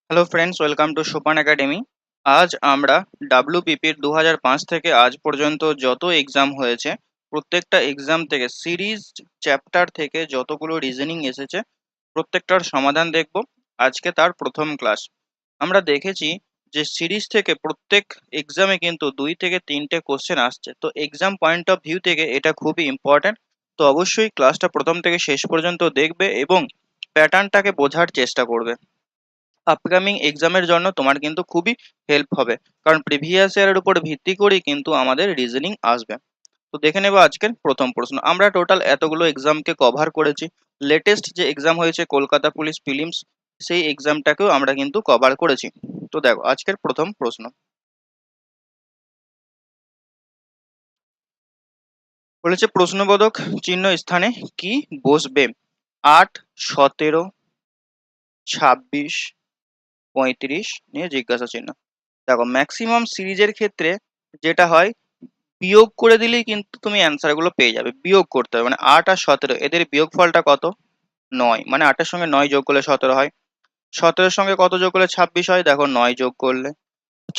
Hello friends, welcome to সোপান academy. আজ আমরা ডাব্লিউবিপির 2005 থেকে আজ পর্যন্ত যত এক্সাম হয়েছে প্রত্যেকটা এক্সাম থেকে সিরিজ চ্যাপ্টার থেকে যতগুলো রিজনিং এসেছে প্রত্যেকটার সমাধান দেখব। আজকে তার প্রথম ক্লাস। আমরা দেখেছি যে সিরিজ থেকে প্রত্যেক এক্সামে কিন্তু 2 থেকে 3টে কোশ্চেন আসছে, তো এক্সাম পয়েন্ট অফ ভিউ থেকে এটা খুবই ইম্পর্ট্যান্ট। তো অবশ্যই ক্লাসটা প্রথম থেকে শেষ পর্যন্ত দেখবে এবং প্যাটার্নটাকে বোঝার চেষ্টা করবে। আপকামিং এক্সামের জন্য তোমার কিন্তু খুবই হেল্প হবে, কারণ প্রিভিয়াস ইয়ারের উপর ভিত্তি করেই কিন্তু আমাদের রিজনিং আসবে। তো দেখে নেবো আজকের প্রথম প্রশ্ন। আমরা টোটাল এতগুলো এক্সামকে কভার করেছি। লেটেস্ট যে এক্সাম হয়েছে কলকাতা পুলিশ প্রিলিমস, সেই এক্সামটাকেও আমরা কিন্তু কভার করেছি। তো দেখো আজকের প্রথম প্রশ্ন বলেছে, প্রশ্নবোধক চিহ্ন স্থানে কি বসবে? 8, 17, 26, 35 নিয়ে জিজ্ঞাসা চিহ্ন। দেখো ম্যাক্সিমাম সিরিজের ক্ষেত্রে যেটা হয়, বিয়োগ করে দিলেই কিন্তু তুমি অ্যান্সার গুলো পেয়ে যাবে। বিয়োগ করতে হবে, মানে 8 আর 17 এদের বিয়োগ ফলটা কত? 9। মানে 8-এর সঙ্গে 9 যোগ করলে 17 হয়। 17-এর সঙ্গে কত যোগ করলে 26 হয়? দেখো 9 যোগ করলে।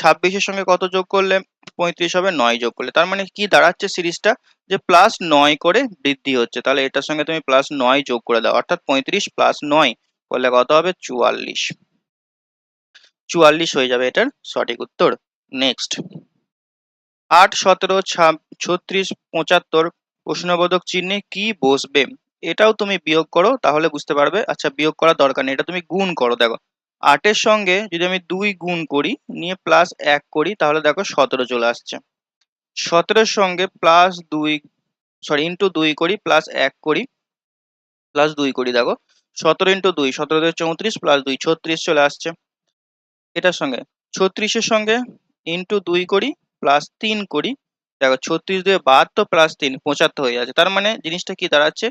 26-এর সঙ্গে কত যোগ করলে 35 হবে? 9 যোগ করলে। তার মানে কি দাঁড়াচ্ছে সিরিজটা, যে +9 করে বৃদ্ধি হচ্ছে। তাহলে এটার সঙ্গে তুমি +9 যোগ করে দাও, অর্থাৎ 35 + 9 করলে কত হবে? 44। 44 হয়ে যাবে এটার সঠিক উত্তর। নেক্সট, 8, 17, 36, 75 প্রশ্নবোধক চিহ্নে কি বসবে? এটাও তুমি বিয়োগ করো তাহলে বুঝতে পারবে। আচ্ছা, বিয়োগ করার দরকার নেই, এটা তুমি গুণ করো। দেখো 8-এর সঙ্গে যদি আমি 2 গুণ করি, নিয়ে +1 করি, তাহলে দেখো 17 চলে আসছে। 17-এর সঙ্গে +2 করি, +1 করি, +2 করি, দেখো 17 × 2 17 × 34 +2 36 চলে আসছে। এটার সঙ্গে 36-এর সঙ্গে ×2 করি, +3 করি, দেখো 36 দিয়ে 72 +3 75 হয়ে যাচ্ছে। তার মানে জিনিসটা কি দাঁড়াচ্ছে,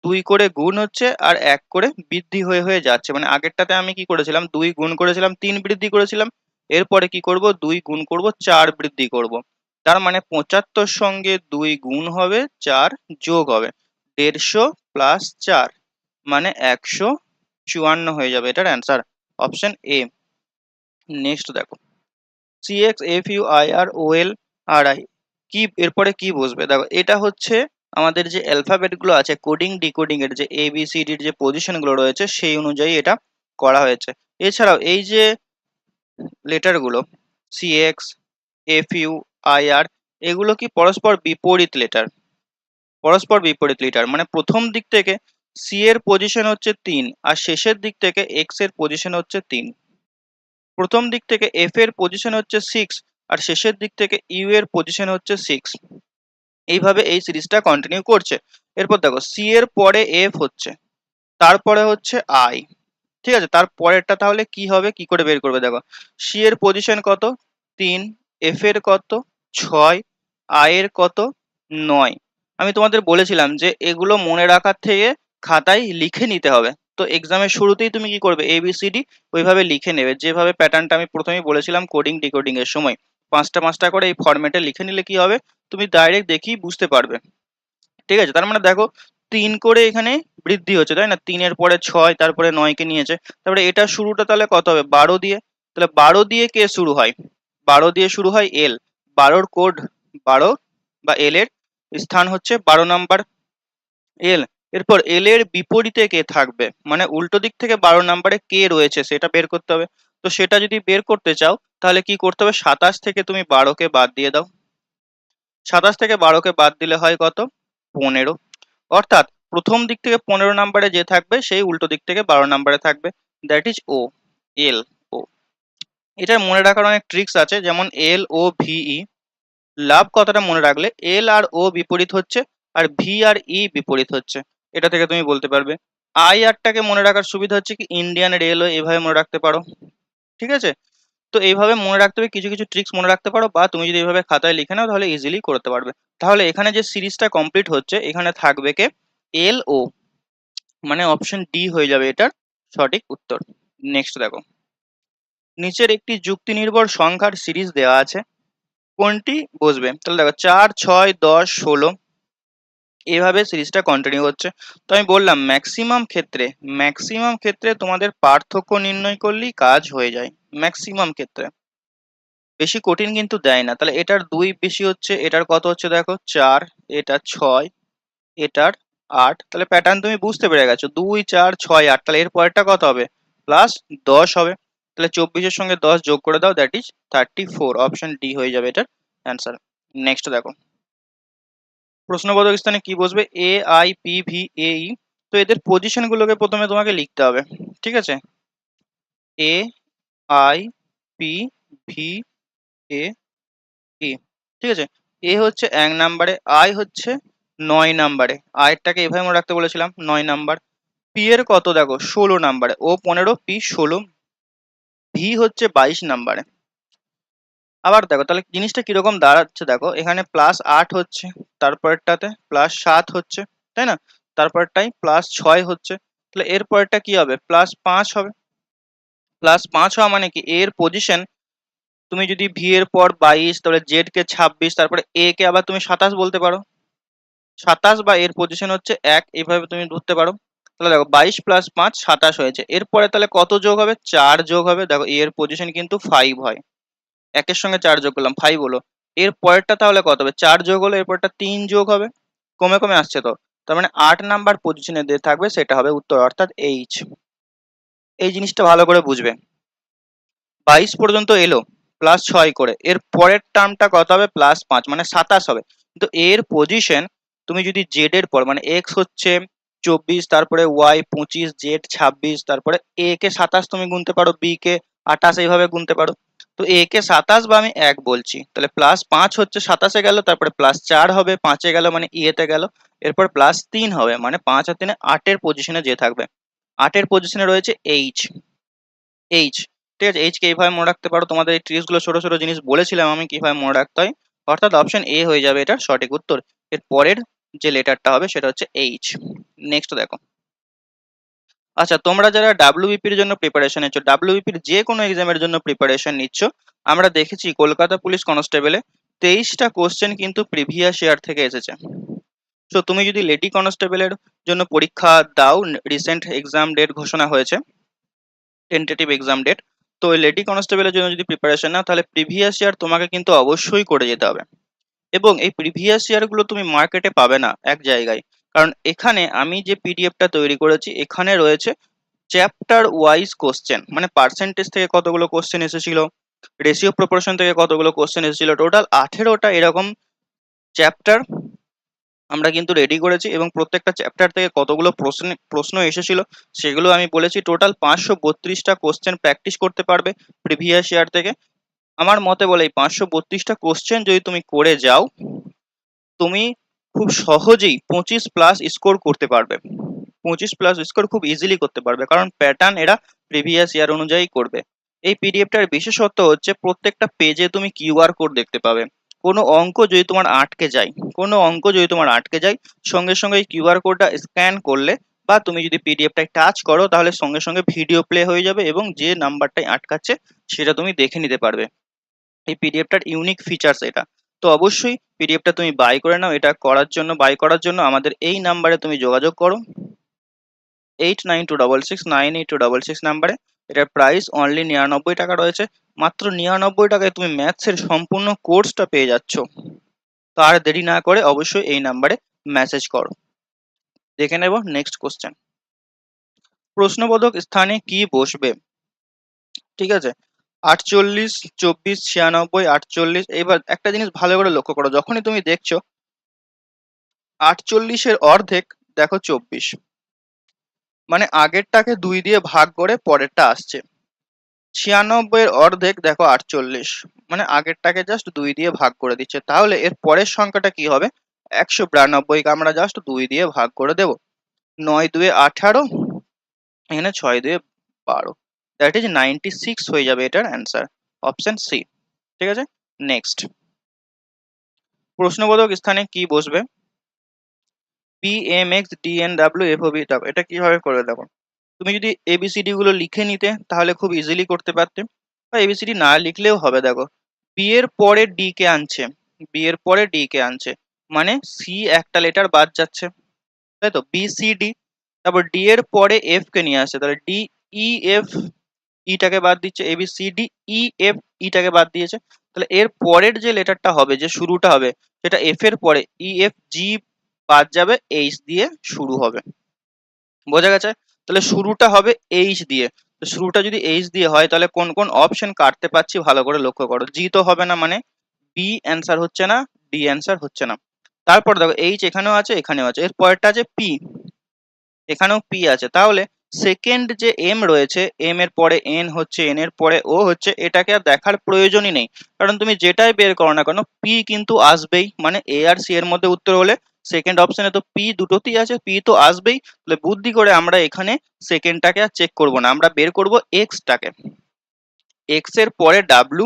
2 করে গুণ হচ্ছে আর 1 করে বৃদ্ধি হয়ে হয়ে যাচ্ছে। মানে আগেরটাতে আমি কি করেছিলাম, 2 গুণ করেছিলাম, 3 বৃদ্ধি করেছিলাম। এরপরে কি করব, 2 গুণ করব, 4 বৃদ্ধি করব। তার মানে 75 সঙ্গে 2 গুণ হবে, 4 যোগ হবে, 150 + 4 মানে 154 হয়ে যাবে এটার অ্যান্সার, অপশন এ। নেক্সট দেখো, CXFUIROLRI কি এরপরে কি বসবে? দেখো এটা হচ্ছে আমাদের যে অ্যালফাবেট গুলো আছে, কোডিং ডিকোডিং এর যে ABCD এর যে পজিশন গুলো রয়েছে সেই অনুযায়ী এটা করা হয়েছে। এছাড়াও এই যে লেটার গুলো CXFUIR, এগুলো কি পরস্পর বিপরীত লেটার। পরস্পর বিপরীত লেটার মানে প্রথম দিক থেকে সি এর পজিশন হচ্ছে 3 আর শেষের দিক থেকে এক্স এর পজিশন হচ্ছে 3। প্রথম দিক থেকে এফ এর পজিশন হচ্ছে 6 আর শেষের দিক থেকে ইউ এর পজিশন হচ্ছে 6। এইভাবে এই সিরিজটা কন্টিনিউ করছে। এরপর দেখো সি এর পরে এফ হচ্ছে, তারপরে হচ্ছে আই। ঠিক আছে, তারপরেরটা তাহলে কি হবে, কি করে বের করবে? দেখো সি এর পজিশন কত? 3, এফ এর কত? 6, আই এর কত? 9। আমি তোমাদের বলেছিলাম যে এগুলো মনে রাখার থেকে খাতায় লিখে নিতে হবে। তো এক্সামের শুরুতেই তুমি কি করবে, ABCD ওইভাবে লিখে নেবে, যেভাবে প্যাটার্নটা আমি প্রথমেই বলেছিলাম কোডিং ডিকোডিং এর সময়। পাঁচটা পাঁচটা করে এই ফরম্যাটে লিখে নিলে কি হবে, তুমি ডাইরেক্ট দেখি বুঝতে পারবে। ঠিক আছে, তার মানে দেখো 3 করে এখানে বৃদ্ধি হচ্ছে, তাই না? 3-এর পরে 6, তারপরে 9 কে নিয়েছে। তারপরে এটা শুরুটা তাহলে কত হবে? 12 দিয়ে। তাহলে 12 দিয়ে কে শুরু হয়? 12 দিয়ে শুরু হয় এল। 12-র কোড 12 বা এল এর স্থান হচ্ছে 12 নাম্বার এল। এরপর এল এর বিপরীতে কে থাকবে, মানে উল্টো দিক থেকে 12 নাম্বারে কে রয়েছে সেটা বের করতে হবে। তো সেটা যদি বের করতে চাও তাহলে কি করতে হবে, 27 থেকে তুমি 12 কে বাদ দিয়ে দাও। 27 থেকে 12 কে বাদ দিলে হয় কত? 15। অর্থাৎ প্রথম দিক থেকে 15 নাম্বারে যে থাকবে সেই উল্টো দিক থেকে 12 নাম্বারে থাকবে, দ্যাট ইজ ও। এল ও। এটার মনে রাখার অনেক ট্রিক্স আছে, যেমন LOVE। লাভ কথাটা মনে রাখলে এল আর ও বিপরীত হচ্ছে, আর ভি আর ই বিপরীত হচ্ছে। এটা থেকে তুমি বলতে পারবে। আই আরটাকে মনে রাখার সুবিধা হচ্ছে কি, ইন্ডিয়ান রেলওয়ে, এভাবে মনে রাখতে পারো। ঠিক আছে, তো এইভাবে মনে রাখতে হবে, কিছু কিছু ট্রিক্স মনে রাখতে পারো, বা তুমি যদি এইভাবে খাতায় লিখে নাও তাহলে ইজিলি করতে পারবে। তাহলে এখানে যে সিরিজটা কমপ্লিট হচ্ছে, এখানে থাকবে কে? LO, মানে অপশন ডি হয়ে যাবে এটার সঠিক উত্তর। নেক্সট দেখো, নিচের একটি যুক্তি নির্ভর সংখ্যার সিরিজ দেওয়া আছে, কোনটি বসবে? তাহলে দেখো 4, 6, 10, 16 এইভাবে সিরিজটা কন্টিনিউ হচ্ছে। তো আমি বললাম ম্যাক্সিমাম ক্ষেত্রে তোমাদের পার্থক্য নির্ণয় করলেই কাজ হয়ে যায়, ম্যাক্সিমাম ক্ষেত্রে। বেশি কঠিন কিন্তু দেয় না। তাহলে এটার 2 বেশি হচ্ছে, এটার কত হচ্ছে দেখো 4, এটা 6, এটার 8। তাহলে প্যাটার্ন তুমি বুঝতে পেরে গেছো, 2 4 6 8। তাহলে এর পরেরটা কত হবে? প্লাস 10 হবে। তাহলে 24-এর সঙ্গে 10 যোগ করে দাও, দ্যাট ইজ 34। অপশন ডি হয়ে যাবে এটার অ্যান্সার। নেক্সট দেখো, প্রশ্নবোধক স্থানে কি বসবে? A I P V A E. তো এদের পজিশন গুলোকে প্রথমে তোমাকে লিখতে হবে, ঠিক আছে? A I P V A E, ঠিক আছে? এ হচ্ছে 1 নম্বরে, আই হচ্ছে 9 নম্বরে। আয়েরটাকে এভাবে মনে রাখতে বলেছিলাম, 9 নম্বর। পি এর কত দেখো 16 নম্বরে, ও 15, পি 16। ভি হচ্ছে 22 নম্বরে। আবার দেখো তাহলে জিনিসটা কিরকম দাঁড়াচ্ছে, দেখো এখানে +8 হচ্ছে, তারপরেরটাতে +7 হচ্ছে, তাই না? তারপরটাই +6 হচ্ছে। তাহলে এর পরেরটা কি হবে? +5 হবে। +5 হওয়া মানে কি, এর পজিশন তুমি যদি ভি এর পর 22, তাহলে জেড কে 26, তারপরে এ কে আবার তুমি 27 বলতে পারো। 27 বা এর পজিশন হচ্ছে 1, এইভাবে তুমি ধরতে পারো। তাহলে দেখো 22 + 5 27 হয়েছে। এরপরে তাহলে কত যোগ হবে? 4 যোগ হবে। দেখো এর পজিশন কিন্তু 5 হয়, একের সঙ্গে 4 যোগ করলাম 5 হলো। এর পরেরটা তাহলে কত হবে? 4 যোগ হলো, এরপরটা 3 যোগ হবে। কমে কমে আসছে তো, তার মানে 8 নাম্বার পজিশনে দিয়ে থাকবে, সেটা হবে উত্তর, অর্থাৎ এইচ। এই জিনিসটা ভালো করে বুঝবে। 22 পর্যন্ত এলো +6 করে, এর পরের টার্মটা কত হবে? +5 মানে 27 হবে। কিন্তু এর পজিশন তুমি যদি জেড এর পর মানে এক্স হচ্ছে 24, তারপরে ওয়াই 25, জেড 26, তারপরে এ কে 27 তুমি গুনতে পারো, বি কে 28, এইভাবে গুনতে পারো। তো এ কে 27 বা আমি 1 বলছি, তাহলে +5 হচ্ছে 27-এ গেল, তারপরে +4 হবে 5-এ গেল মানে ইয়েতে গেল, এরপর +3 হবে মানে 5 আর 3 8-এর পজিশনে যে থাকবে। 8-এর পজিশনে রয়েছে এইচ। এইচ, ঠিক আছে? এইচ কে এইভাবে মনে রাখতে পারো। তোমাদের এই ট্রিক্স গুলো ছোট ছোট জিনিস বলেছিলাম আমি কিভাবে মনে রাখতে হয়, অর্থাৎ অপশন এ হয়ে যাবে এটার সঠিক উত্তর। এর পরের যে লেটারটা হবে সেটা হচ্ছে এইচ। নেক্সট দেখো, আচ্ছা তোমরা যারা ডাব্লিউবিপির জন্য প্রিপারেশন নিচ্ছ, ডাব্লিউবিপির যে কোনো এক্সামের জন্য প্রিপারেশন নিচ্ছ, আমরা দেখেছি কলকাতা পুলিশ কনস্টেবলে 23টা কোশ্চেন কিন্তু প্রিভিয়াস ইয়ার থেকে এসেছে। তো তুমি যদি লেডি কনস্টেবলের জন্য পরীক্ষা দাও, রিসেন্ট এক্সাম ডেট ঘোষণা হয়েছে, টেন্টেটিভ এক্সাম ডেট। তো ওই লেডি কনস্টেবলের জন্য যদি প্রিপারেশন নাও, তাহলে প্রিভিয়াস ইয়ার তোমাকে কিন্তু অবশ্যই করে যেতে হবে। এবং এই প্রিভিয়াস ইয়ার গুলো তুমি মার্কেটে পাবে না এক জায়গায়, কারণ এখানে আমি যে পিডিএফটা তৈরি করেছি, এখানে রয়েছে চ্যাপ্টার ওয়াইজ কোশ্চেন, মানে পার্সেন্টেজ থেকে কতগুলো কোশ্চেন এসেছিল, রেশিও প্রপোর্শন থেকে কতগুলো কোশ্চেন এসেছিল, টোটাল 18টা এরকম চ্যাপ্টার আমরা কিন্তু রেডি করেছি, এবং প্রত্যেকটা চ্যাপ্টার থেকে কতগুলো প্রশ্ন প্রশ্ন এসেছিল সেগুলো আমি বলেছি। টোটাল 532টা কোশ্চেন প্র্যাকটিস করতে পারবে প্রিভিয়াস ইয়ার থেকে। আমার মতে বলে এই 532টা কোশ্চেন যদি তুমি করে যাও, তুমি খুব সহজেই 25+ স্কোর করতে পারবে। 25+ স্কোর খুব ইজিলি করতে পারবে, কারণ প্যাটার্ন এরা প্রিভিয়াস ইয়ার অনুযায়ী করবে। এই পিডিএফটার বিশেষত্ব হচ্ছে প্রত্যেকটা পেজে তুমি কিউআর কোড দেখতে পাবে। কোনো অঙ্ক যদি তোমার আটকে যায়, সঙ্গে সঙ্গে এই কিউআর কোডটা স্ক্যান করলে বা তুমি যদি পিডিএফটাই টাচ করো, তাহলে সঙ্গে সঙ্গে ভিডিও প্লে হয়ে যাবে এবং যে নাম্বারটাই আটকাচ্ছে সেটা তুমি দেখে নিতে পারবে। এই পিডিএফটার ইউনিক ফিচার্স এটা। তো অবশ্যই পিডিএফটা তুমি বাই করার জন্য আমাদের এই নাম্বারে তুমি যোগাযোগ করো, 8926698266 নাম্বারে। এটার প্রাইস অনলি 99 টাকা রয়েছে। মাত্র 99 টাকায় তুমি ম্যাথসের সম্পূর্ণ কোর্সটা পেয়ে যাচ্ছ। তো আর দেরি না করে অবশ্যই এই নাম্বারে মেসেজ করো। দেখে নেব নেক্সট কোশ্চেন। প্রশ্নবোধক স্থানে কি বসবে? ঠিক আছে, 48, 24, 96, 48। এবার একটা জিনিস ভালো করে লক্ষ্য করো, যখনই তুমি দেখছো 48-এর অর্ধেক দেখো 24, মানে আগেরটাকে 2 দিয়ে ভাগ করে পরেরটা আসছে। 96-এর অর্ধেক দেখো 48, মানে আগেরটাকে জাস্ট 2 দিয়ে ভাগ করে দিচ্ছে। তাহলে এর পরের সংখ্যাটা কি হবে? 192কে আমরা জাস্ট 2 দিয়ে ভাগ করে দেব। 9 2 18, এখানে 6 2 12, দ্যাট ইজ 96 হয়ে যাবে এটার অ্যান্সার, অপশন সি। ঠিক আছে, নেক্সট। প্রশ্নবোধক স্থানে কি বসবে? P M X D N W F O B. দেখো এটা কিভাবে করবে, দেখো তুমি যদি এবিসিডি গুলো লিখে নিতে তাহলে খুব ইজিলি করতে পারতে, বা এবিসিডি না লিখলেও হবে। দেখো বি এর পরে ডি কে আনছে, বি এর পরে ডি কে আনছে, মানে সি একটা লেটার বাদ যাচ্ছে, তাই তো, বি সি ডি। তারপর ডি এর পরে এফ কে নিয়ে আসছে, তাহলে ডি ই এফ, ইটাকে বাদ দিচ্ছে, A B C D E F, ইটাকে বাদ দিয়েছে। তাহলে এর পরের যে লেটারটা হবে, যে শুরুটা হবে, সেটা এফ এর পরে ই এফ জি বাদ যাবে, এইচ দিয়ে শুরু হবে। বোঝা গেছে? তাহলে শুরুটা হবে এইচ দিয়ে। তো শুরুটা যদি এইচ দিয়ে হয় তাহলে কোন কোন অপশন কাটতে পারছি ভালো করে লক্ষ্য করো। জি তো হবে না, মানে বি অ্যান্সার হচ্ছে না, ডি অ্যান্সার হচ্ছে না। তারপর দেখো এইচ এখানেও আছে, এখানেও আছে, এর পরেরটা আছে পি, এখানেও পি আছে। তাহলে সেকেন্ড যে এম রয়েছে, এম এর পরে এন হচ্ছে, এন এর পরে ও হচ্ছে, এটাকে আর দেখার প্রয়োজনই নেই, কারণ তুমি যেটাই বের করো না কেন পি কিন্তু আসবেই। মানে এ আর সি এর মধ্যে উত্তর হলে সেকেন্ড অপশনে তো পি দুটোতেই আছে, পি তো আসবেই। তাহলে বুদ্ধি করে আমরা এখানে সেকেন্ডটাকে আর চেক করব না, আমরা বের করব এক্সটাকে। এক্স এর পরে ডাব্লু,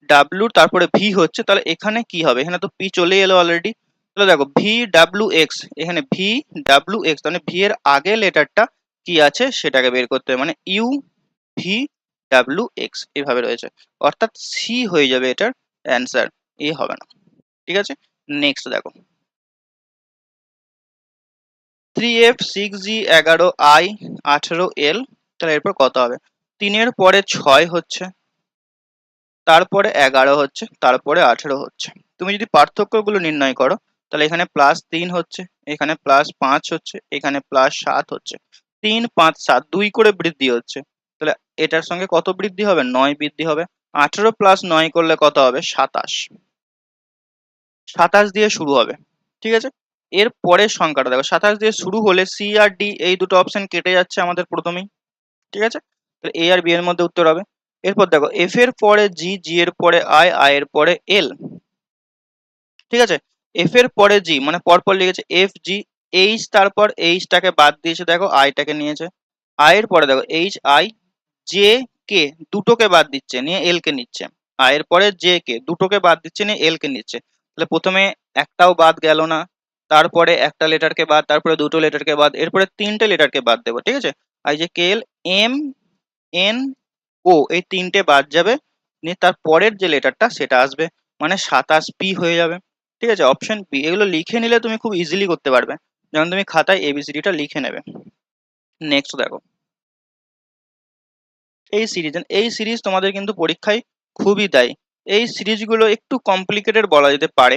ডাব্লুর তারপরে ভি হচ্ছে, তাহলে এখানে কি হবে, এখানে তো পি চলে এলো অলরেডি। তাহলে দেখো ভি ডাব্লু এক্স, এখানে ভি ডাব্লু এক্স, মানে ভি এর আগে লেটারটা কি আছে সেটাকে বের করতে হবে, মানে ইউ ভি ডাব্লু এক্স এইভাবে রয়েছে, অর্থাৎ সি হয়ে যাবে এটার অ্যান্সার, এ হবে না। ঠিক আছে, নেক্সট দেখো, 3F6G11I18L, তাহলে এরপর কত হবে, 3-এর পরে 6 হচ্ছে, তারপরে 11 হচ্ছে, তারপরে 18 হচ্ছে। তুমি যদি পার্থক্যগুলো নির্ণয় করো তাহলে এখানে +3 হচ্ছে, এখানে +5 হচ্ছে, এখানে +7 হচ্ছে, 3 5 7 2 করে বৃদ্ধি হচ্ছে। তাহলে এটার সঙ্গে কত বৃদ্ধি হবে, 9 বৃদ্ধি হবে। 18 + 9 করলে কত হবে, 27। 27 দিয়ে শুরু হবে। ঠিক আছে, এর পরের সংখ্যাটা দেখো, 27 দিয়ে শুরু হলে সি আর ডি এই দুটো অপশন কেটে যাচ্ছে আমাদের প্রথমেই। ঠিক আছে, তাহলে এ আর বি এর মধ্যে উত্তর হবে। এরপর দেখো এফ এর পরে জি, জি এর পরে আই, আই এর পরে এল। ঠিক আছে, এফ এর পরে জি মানে পরপর লিখেছে এফ জি, এইচ তারপর এইচটাকে বাদ দিয়েছে, দেখো আইটাকে নিয়েছে। আই এর পরে দেখো এইচ আই, জে কে দুটোকে বাদ দিচ্ছে, নিয়ে এল কে নিচ্ছে। আই এর পরে জে কে দুটোকে বাদ দিচ্ছে, নিয়ে এল কে নিচ্ছে। তাহলে প্রথমে একটাও বাদ গেল না, তারপরে একটা লেটারকে বাদ, তারপরে দুটো লেটারকে বাদ, এরপরে তিনটে লেটারকে বাদ দেবো। ঠিক আছে, I J K L M N O, এই তিনটে বাদ যাবে, নিয়ে তার পরের যে লেটারটা সেটা আসবে, মানে 27 পি হয়ে যাবে। ঠিক আছে, অপশন বি। এগুলো লিখে নিলে তুমি খুব ইজিলি করতে পারবে, যেমন তুমি খাতায় এবিসিডিটা লিখে নেবে। নেক্সট দেখো, এই সিরিজ তোমাদের কিন্তু পরীক্ষায় খুবই দেয়। এই সিরিজগুলো একটু কমপ্লিকেটেড বলা যেতে পারে,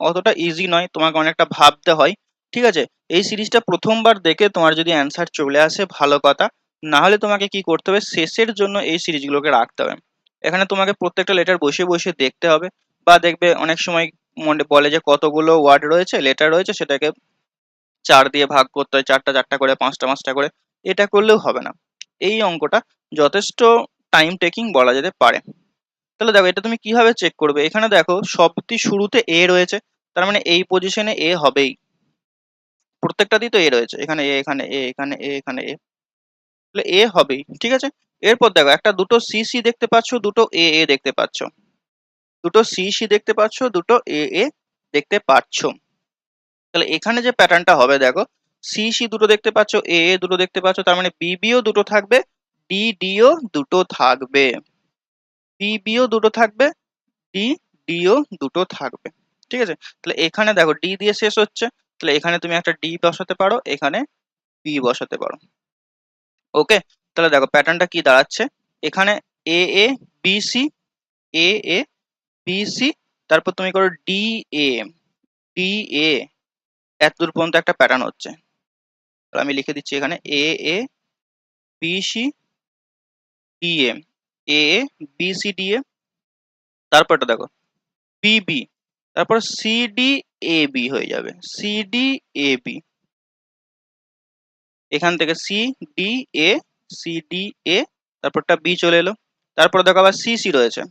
অতটা ইজি নয়, তোমাকে অনেকটা ভাবতে হয়। ঠিক আছে, এই সিরিজটা প্রথমবার দেখে তোমার যদি অ্যান্সার চলে আসে ভালো কথা, না হলে তোমাকে কি করতে হবে, শেষের জন্য এই সিরিজগুলোকে রাখতে হবে। এখানে তোমাকে প্রত্যেকটা লেটার বসে বসে দেখতে হবে, বা দেখবে অনেক সময় মনে বলে যে কতগুলো ওয়ার্ড রয়েছে, লেটার রয়েছে, সেটাকে 4 দিয়ে ভাগ করতে হয়, চারটা চারটা করে, পাঁচটা পাঁচটা করে। এটা করলেও হবে না, এই অঙ্কটা যথেষ্ট টাইম টেকিং বলা যেতে পারে। তাহলে দেখো এটা তুমি কিভাবে চেক করবে, এখানে দেখো সবটি শুরুতে এ রয়েছে, তার মানে এই পজিশনে এ হবেই, প্রত্যেকটাতেই তো এ রয়েছে, এখানে এ, এখানে এ, এখানে এ, এখানে এ, তাহলে এ হবেই। ঠিক আছে, এরপর দেখো একটা দুটো সি সি দেখতে পাচ্ছ, দুটো এ এ দেখতে পাচ্ছ, দুটো সি সি দেখতে পাচ্ছ, দুটো এ এ দেখতে পাচ্ছ। তাহলে এখানে যে প্যাটার্নটা হবে দেখো, সি সি দুটো দেখতে পাচ্ছ, এ এ দুটো দেখতে পাচ্ছ, তার মানে বি বিও দুটো থাকবে, ডি ডিও দুটো থাকবে, বি বিও দুটো থাকবে, ডি ডিও দুটো থাকবে। ঠিক আছে, তাহলে এখানে দেখো ডি দিয়ে শেষ হচ্ছে, তাহলে এখানে তুমি একটা ডি বসাতে পারো, এখানে বি বসাতে পারো। ওকে, তাহলে দেখো প্যাটার্নটা কি দাঁড়াচ্ছে, এখানে A A B C, A A B C, তারপর তুমি করো ডি এ, ডি এ, এতদূর পর্যন্ত একটা প্যাটার্ন হচ্ছে। তাহলে আমি লিখে দিচ্ছি এখানে A A B C D A, A A B C D A, তারপরটা দেখো বি বি, তারপর সি ডি এ বি হয়ে যাবে, সি ডি এ বি, এখান থেকে C D A, C D A, তারপরটা বি চলে এলো। তারপরে দেখো আবার সি সি রয়েছে,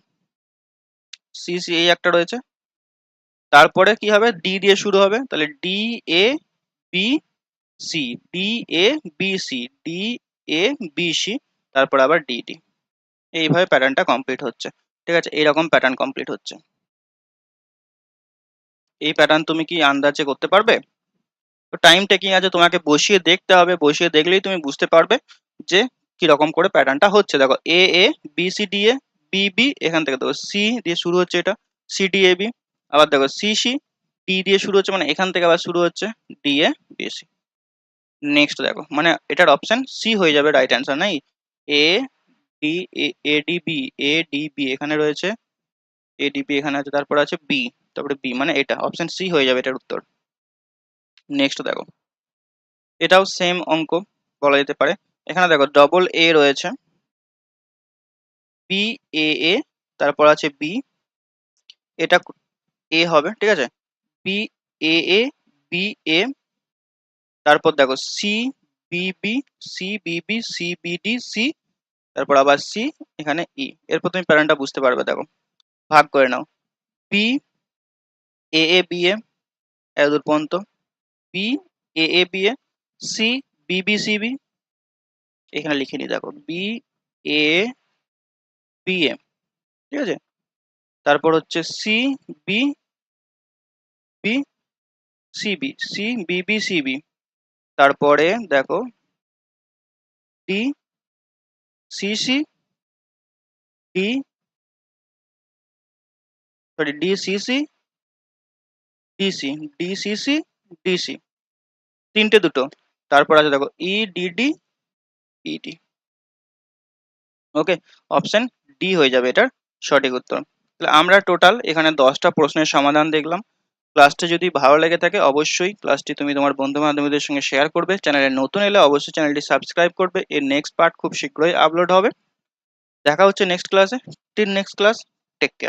সি সি এই একটা রয়েছে, তারপরে কি হবে, ডি দিয়ে শুরু হবে, তাহলে D A B C, D A B C, D A B C, তারপর আবার ডি ডি, এইভাবে প্যাটার্নটা কমপ্লিট হচ্ছে। ঠিক আছে, এইরকম প্যাটার্ন কমপ্লিট হচ্ছে। এই প্যাটার্ন তুমি কি আন্দাজে করতে পারবে? তো টাইম টেকিং আছে, তোমাকে বসিয়ে দেখতে হবে, বসিয়ে দেখলেই তুমি বুঝতে পারবে যে কি রকম করে প্যাটার্নটা হচ্ছে। দেখো A A B C D A, B B, এখান থেকে দেখো সি দিয়ে শুরু হচ্ছে, এটা সি ডি এ বি, আবার দেখো সি সি, ডি দিয়ে শুরু হচ্ছে, মানে এখান থেকে আবার শুরু হচ্ছে D A B C. Next দেখো, মানে এটার অপশন সি হয়ে যাবে রাইট অ্যান্সার, নাই? A D, A D B, A D B এখানে রয়েছে, এ ডি বি এখানে আছে, তারপর আছে বি, তারপরে বি, মানে এটা অপশন সি হয়ে যাবে এটার উত্তর। নেক্সট দেখো, এটাও সেম অঙ্ক বলা যেতে পারে। এখানে দেখো ডবল এ রয়েছে, বি এ এ, তারপর আছে বি, এটা এ হবে, ঠিক আছে? B A A, B A, তারপর দেখো C B B, C B B, C B D, C, তারপর আবার সি, এখানে ই। এরপর তুমি প্যাটার্নটা বুঝতে পারবে, দেখো ভাগ করে নাও, B A A B A, এতদূর পর্যন্ত, B A A B A, C B B C B, এখানে লিখে নি দেখো বি এ বি এ, ঠিক আছে? তারপর হচ্ছে C B B C B, C B B C B, তারপরে দেখো D C C D, sorry D C C D C, D C C D C, তিনটে দুটো। তারপর আছে দেখো E D D E D. Okay, option D হয়ে যাবে এটার সঠিক উত্তর। তাহলে আমরা টোটাল এখানে 10টা প্রশ্নের সমাধান দেখলাম। ক্লাসটি যদি ভালো লেগে থাকে অবশ্যই ক্লাসটি তুমি তোমার বন্ধু বান্ধবীদের সঙ্গে শেয়ার করবে। চ্যানেলে নতুন এলে অবশ্যই চ্যানেলটি সাবস্ক্রাইব করবে। এর নেক্সট পার্ট খুব শীঘ্রই আপলোড হবে। দেখা হচ্ছে নেক্সট ক্লাসে। Till next class, take care.